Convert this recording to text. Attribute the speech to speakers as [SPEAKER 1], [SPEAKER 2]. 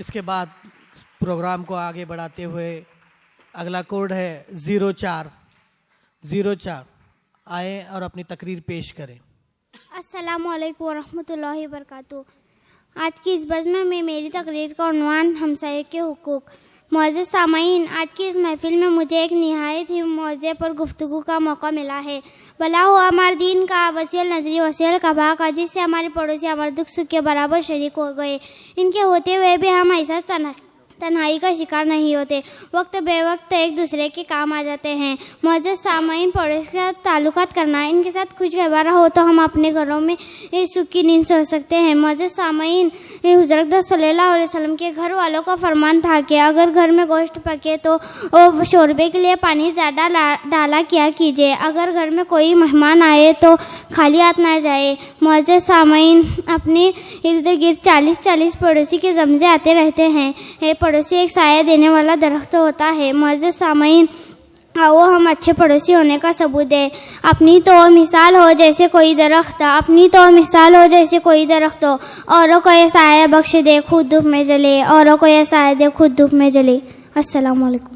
[SPEAKER 1] اس کے بعد پروگرام کو آگے بڑھاتے ہوئے اگلا کوڈ ہے 04 آئیں اور اپنی تقریر پیش کریں.
[SPEAKER 2] السلام علیکم ورحمۃ اللہ وبرکاتہ. آج کی اس بزم میں میری تقریر کا عنوان ہمسایوں کے حقوق. معزز سامعین، آج کی اس محفل میں مجھے ایک نہایت ہی موضوع پر گفتگو کا موقع ملا ہے. بھلا ہو ہمارے دین کا وسیع نظری وسیع کبا کا، جس سے ہمارے پڑوسی ہمارے دکھ سکھ کے برابر شریک ہو گئے. ان کے ہوتے ہوئے بھی ہم احساس تنہائی کا شکار نہیں ہوتے، وقت بے وقت ایک دوسرے کے کام آ جاتے ہیں. معزز سامعین، پڑوس کے ساتھ تعلقات کرنا، ان کے ساتھ کچھ گہوارہ ہو تو ہم اپنے گھروں میں سکھ کی نیند سو سکتے ہیں. معزز سامعین، حضرت صلی اللہ علیہ وسلم کے گھر والوں کا فرمان تھا کہ اگر گھر میں گوشت پکے تو شوربے کے لیے پانی زیادہ ڈالا کیا کیجیے. اگر گھر میں کوئی مہمان آئے تو خالی ہاتھ نہ جائے. معزز سامعین، اپنے ارد گرد 40 پڑوسی کے زمزے آتے رہتے ہیں. پڑوسی ایک سایہ دینے والا درخت ہوتا ہے. معزز سامعین، آؤ ہم اچھے پڑوسی ہونے کا ثبوت دیں. اپنی تو مثال ہو جیسے کوئی درخت، اپنی تو مثال ہو جیسے کوئی درخت ہو. اوروں کو یہ سایہ بخش دے خود دھوپ میں جلے، اوروں کو یہ سایہ دے خود دھوپ میں جلے. السلام علیکم.